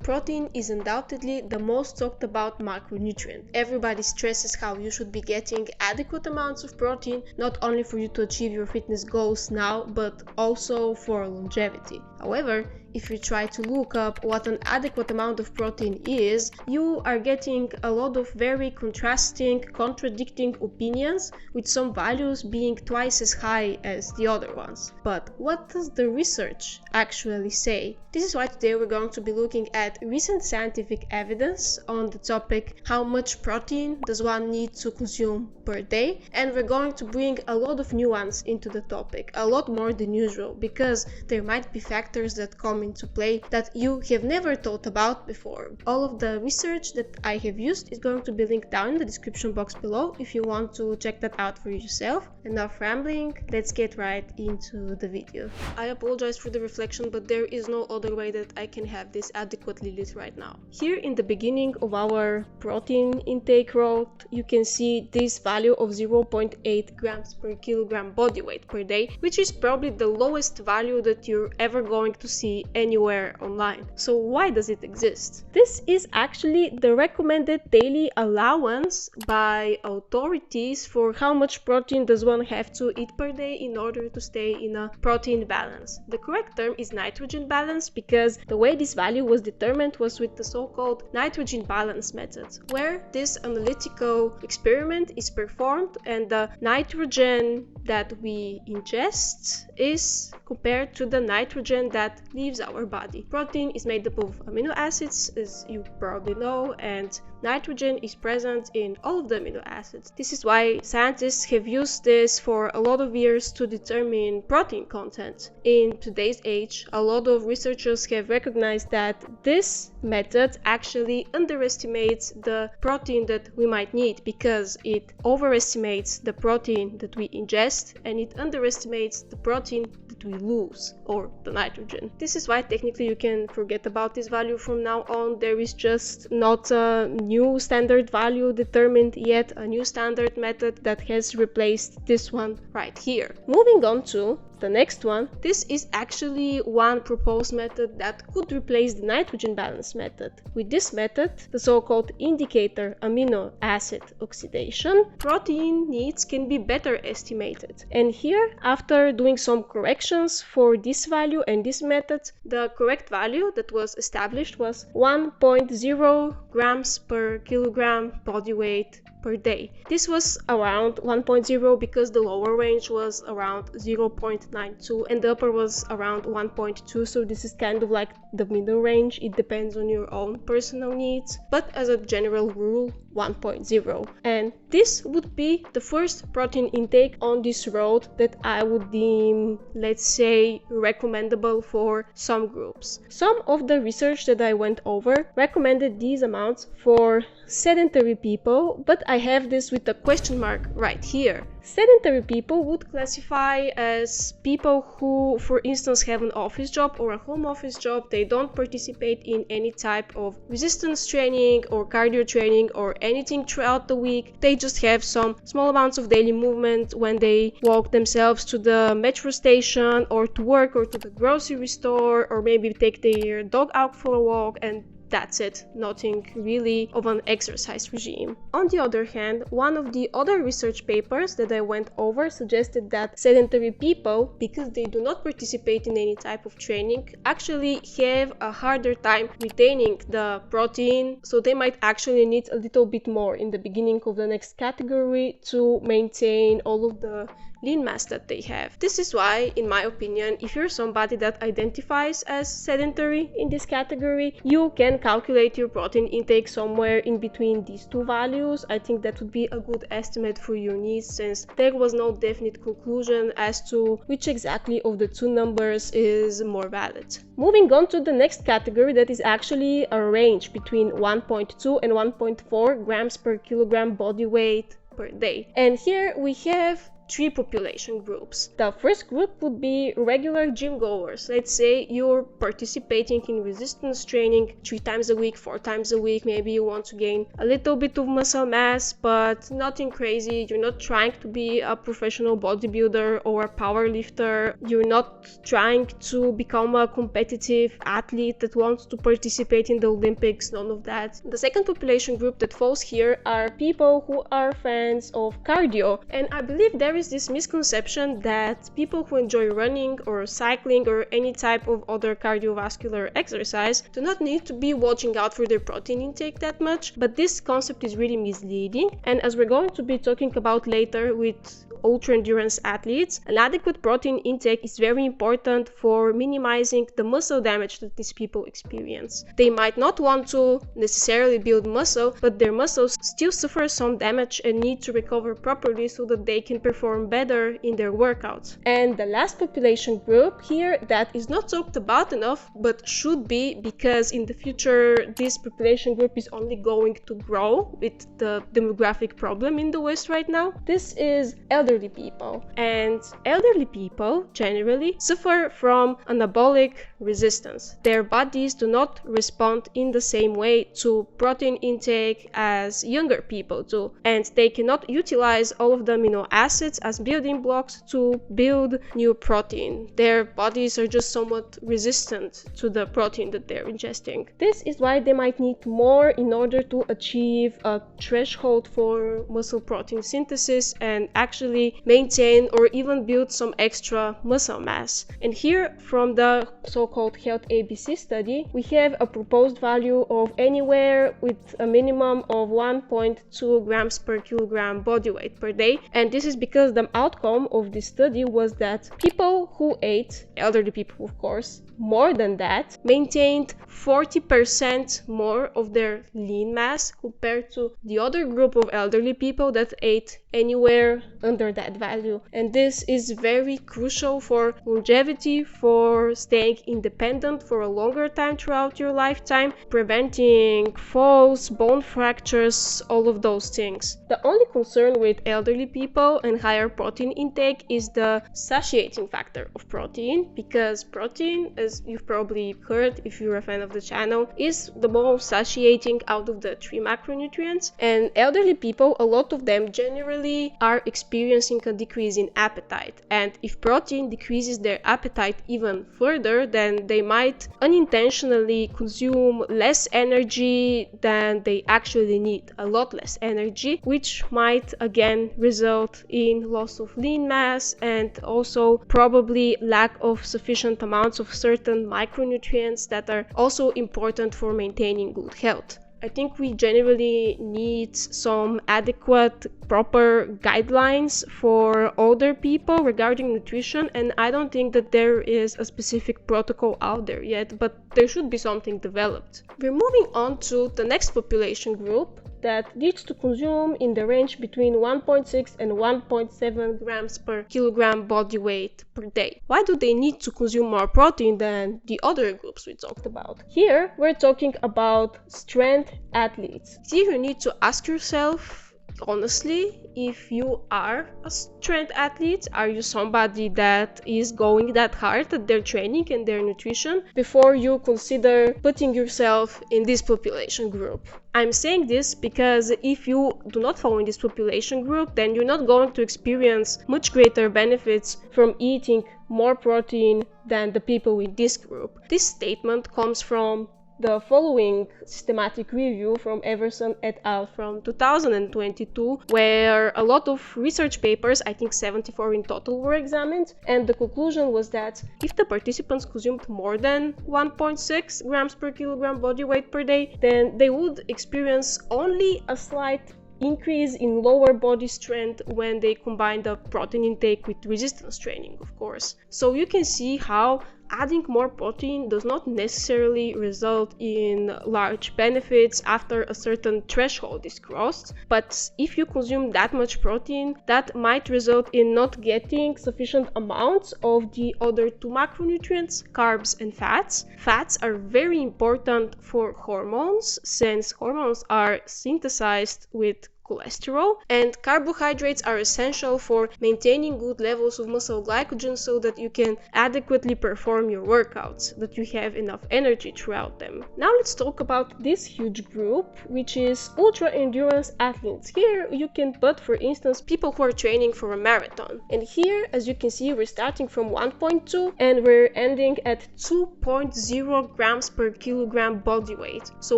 protein is undoubtedly the most talked about macronutrient. Everybody stresses how you should be getting adequate amounts of protein, not only for you to achieve your fitness goals now, but also for longevity. However, if you try to look up what an adequate amount of protein is, you are getting a lot of very contradicting opinions, with some values being twice as high as the other ones. But what does the research actually say? This is why today we're going to be looking at recent scientific evidence on the topic how much protein does one need to consume per day, and we're going to bring a lot of nuance into the topic, a lot more than usual, because there might be factors that come into play that you have never thought about before. All of the research that I have used is going to be linked down in the description box below if you want to check that out for yourself. Enough rambling, let's get right into the video. I apologize for the reflection, but there is no other way that I can have this adequately lit right now. Here in the beginning of our protein intake road, you can see this value of 0.8 grams per kilogram body weight per day, which is probably the lowest value that you're ever going to see anywhere online. So why does it exist? This is actually the recommended daily allowance by authorities for how much protein does one have to eat per day in order to stay in a protein balance. The correct term is nitrogen balance, because the way this value was determined was with the so-called nitrogen balance method, where this analytical experiment is performed and the nitrogen that we ingest is compared to the nitrogen that leaves our body. Protein is made up of amino acids, as you probably know, and nitrogen is present in all of the amino acids. This is why scientists have used this for a lot of years to determine protein content. In today's age, a lot of researchers have recognized that this method actually underestimates the protein that we might need, because it overestimates the protein that we ingest and it underestimates the protein that we lose, or the nitrogen. This is why technically you can forget about this value from now on. There is just not a new standard value determined yet, a new standard method that has replaced this one right here. Moving on to the next one, this is actually one proposed method that could replace the nitrogen balance method. With this method, the so-called indicator amino acid oxidation, protein needs can be better estimated. And here, after doing some corrections for this value and this method, the correct value that was established was 1.0 grams per kilogram body weight per day. This was around 1.0 because the lower range was around 0.92 and the upper was around 1.2, so this is kind of like the middle range. It depends on your own personal needs, but as a general rule, 1.0. And this would be the first protein intake on this road that I would deem, let's say, recommendable for some groups. Some of the research that I went over recommended these amounts for sedentary people, but I have this with a question mark right here. Sedentary people would classify as people who, for instance, have an office job or a home office job. They don't participate in any type of resistance training or cardio training or anything throughout the week. They just have some small amounts of daily movement when they walk themselves to the metro station or to work or to the grocery store, or maybe take their dog out for a walk, and that's it, nothing really of an exercise regime. On the other hand, one of the other research papers that I went over suggested that sedentary people, because they do not participate in any type of training, actually have a harder time retaining the protein, so they might actually need a little bit more in the beginning of the next category to maintain all of the lean mass that they have. This is why, in my opinion, if you're somebody that identifies as sedentary in this category, you can calculate your protein intake somewhere in between these two values. I think that would be a good estimate for your needs, since there was no definite conclusion as to which exactly of the two numbers is more valid. Moving on to the next category, that is actually a range between 1.2 and 1.4 grams per kilogram body weight per day. And here we have three population groups. The first group would be regular gym goers. Let's say you're participating in resistance training 3 times a week, 4 times a week. Maybe you want to gain a little bit of muscle mass, but nothing crazy. You're not trying to be a professional bodybuilder or a power lifter. You're not trying to become a competitive athlete that wants to participate in the Olympics, none of that. The second population group that falls here are people who are fans of cardio, and I believe there is this misconception that people who enjoy running or cycling or any type of other cardiovascular exercise do not need to be watching out for their protein intake that much, but this concept is really misleading, and as we're going to be talking about later with ultra endurance athletes, an adequate protein intake is very important for minimizing the muscle damage that these people experience. They might not want to necessarily build muscle, but their muscles still suffer some damage and need to recover properly so that they can perform better in their workouts. And the last population group here that is not talked about enough but should be, because in the future this population group is only going to grow with the demographic problem in the West right now. This is elderly people, and elderly people generally suffer from anabolic resistance. Their bodies do not respond in the same way to protein intake as younger people do, and they cannot utilize all of the amino acids as building blocks to build new protein. Their bodies are just somewhat resistant to the protein that they're ingesting. This is why they might need more in order to achieve a threshold for muscle protein synthesis and actually maintain or even build some extra muscle mass. And here, from the so-called Health ABC study, we have a proposed value of anywhere with a minimum of 1.2 grams per kilogram body weight per day. And this is because the outcome of this study was that people who ate, elderly people of course, more than that, maintained 40% more of their lean mass compared to the other group of elderly people that ate anywhere under that value. And this is very crucial for longevity, for staying independent for a longer time throughout your lifetime, preventing falls, bone fractures, all of those things. The only concern with elderly people and higher protein intake is the satiating factor of protein, because protein, as you've probably heard if you're a fan of the channel, is the most satiating out of the 3 macronutrients. And elderly people, a lot of them generally are experiencing a decrease in appetite, and if protein decreases their appetite even further, then they might unintentionally consume less energy than they actually need, a lot less energy, which might again result in loss of lean mass and also probably lack of sufficient amounts of certain micronutrients that are also important for maintaining good health. I think we generally need some adequate, proper guidelines for older people regarding nutrition, and I don't think that there is a specific protocol out there yet, but there should be something developed. We're moving on to the next population group that needs to consume in the range between 1.6 and 1.7 grams per kilogram body weight per day. Why do they need to consume more protein than the other groups we talked about? Here we're talking about strength athletes. Here you need to ask yourself, honestly, if you are a strength athlete, are you somebody that is going that hard at their training and their nutrition before you consider putting yourself in this population group? I'm saying this because if you do not fall in this population group, then you're not going to experience much greater benefits from eating more protein than the people in this group. This statement comes from the following systematic review from Everson et al. From 2022, where a lot of research papers, I think 74 in total, were examined, and the conclusion was that if the participants consumed more than 1.6 grams per kilogram body weight per day, then they would experience only a slight increase in lower body strength when they combine the protein intake with resistance training, of course. So you can see how adding more protein does not necessarily result in large benefits after a certain threshold is crossed, but if you consume that much protein, that might result in not getting sufficient amounts of the other 2 macronutrients, carbs and fats. Fats are very important for hormones, since hormones are synthesized with cholesterol, and carbohydrates are essential for maintaining good levels of muscle glycogen so that you can adequately perform your workouts, that you have enough energy throughout them. Now let's talk about this huge group, which is ultra endurance athletes. Here you can put, for instance, people who are training for a marathon. And here, as you can see, we're starting from 1.2 and we're ending at 2.0 grams per kilogram body weight. So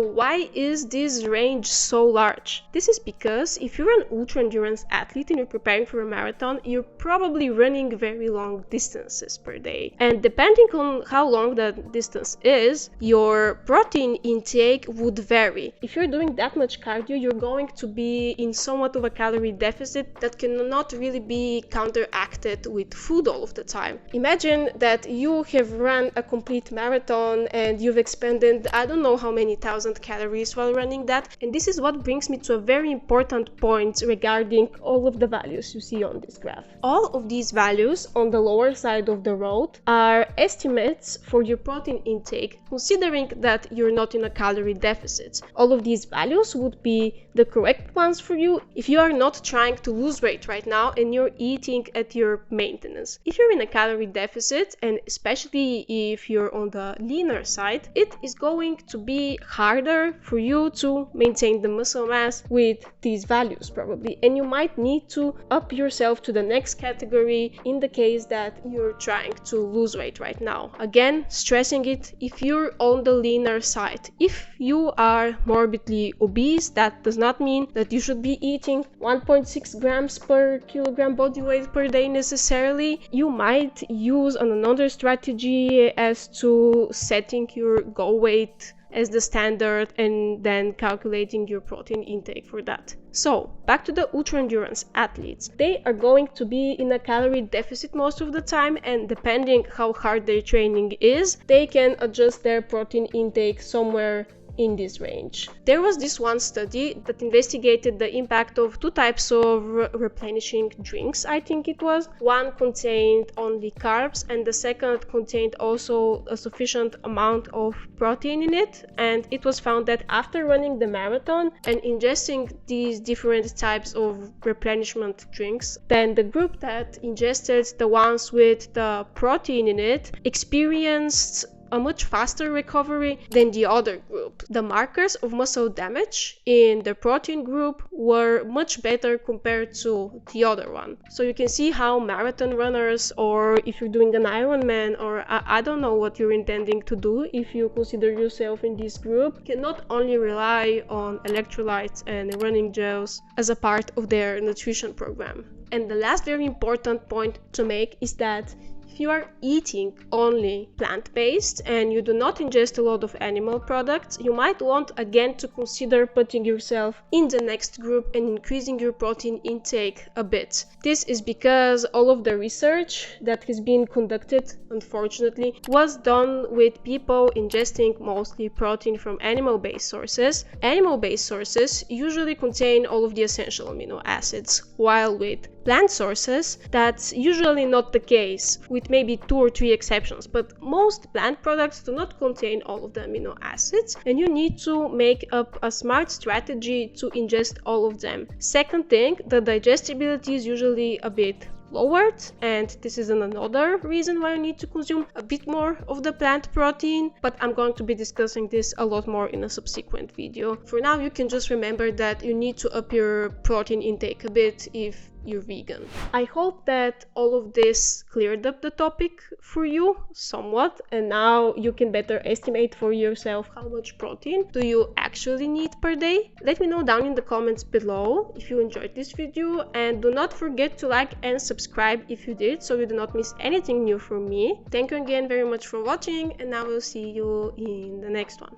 why is this range so large? This is because if you're an ultra endurance athlete and you're preparing for a marathon, you're probably running very long distances per day. And depending on how long that distance is, your protein intake would vary. If you're doing that much cardio, you're going to be in somewhat of a calorie deficit that cannot really be counteracted with food all of the time. Imagine that you have run a complete marathon and you've expended I don't know how many thousand calories while running that, and this is what brings me to a very important point regarding all of the values you see on this graph. All of these values on the lower side of the road are estimates for your protein intake, considering that you're not in a calorie deficit. All of these values would be the correct ones for you if you are not trying to lose weight right now and you're eating at your maintenance. If you're in a calorie deficit, and especially if you're on the leaner side, it is going to be harder for you to maintain the muscle mass with these values probably, and you might need to up yourself to the next category in the case that you're trying to lose weight right now. Again, stressing it, if you're on the leaner side. If you are morbidly obese, that does not mean that you should be eating 1.6 grams per kilogram body weight per day necessarily. You might use another strategy as to setting your goal weight as the standard and then calculating your protein intake for that. So, back to the ultra endurance athletes. They are going to be in a calorie deficit most of the time, and depending how hard their training is, they can adjust their protein intake somewhere in this range. There was this one study that investigated the impact of two types of replenishing drinks, I think it was. One contained only carbs and the second contained also a sufficient amount of protein in it, and it was found that after running the marathon and ingesting these different types of replenishment drinks, then the group that ingested the ones with the protein in it experienced a much faster recovery than the other group. The markers of muscle damage in the protein group were much better compared to the other one. So you can see how marathon runners, or if you're doing an Ironman, or I don't know what you're intending to do if you consider yourself in this group, can not only rely on electrolytes and running gels as a part of their nutrition program. And the last very important point to make is that if you are eating only plant-based and you do not ingest a lot of animal products, you might want again to consider putting yourself in the next group and increasing your protein intake a bit. This is because all of the research that has been conducted, unfortunately, was done with people ingesting mostly protein from animal-based sources. Animal-based sources usually contain all of the essential amino acids, while with plant sources, that's usually not the case, with maybe 2 or 3 exceptions, but most plant products do not contain all of the amino acids, and you need to make up a smart strategy to ingest all of them. Second thing, the digestibility is usually a bit lowered, and this is another reason why you need to consume a bit more of the plant protein, but I'm going to be discussing this a lot more in a subsequent video. For now, you can just remember that you need to up your protein intake a bit if you're vegan. I hope that all of this cleared up the topic for you somewhat, and now you can better estimate for yourself how much protein do you actually need per day. Let me know down in the comments below if you enjoyed this video, and do not forget to like and subscribe if you did, so you do not miss anything new from me. Thank you again very much for watching, and I will see you in the next one.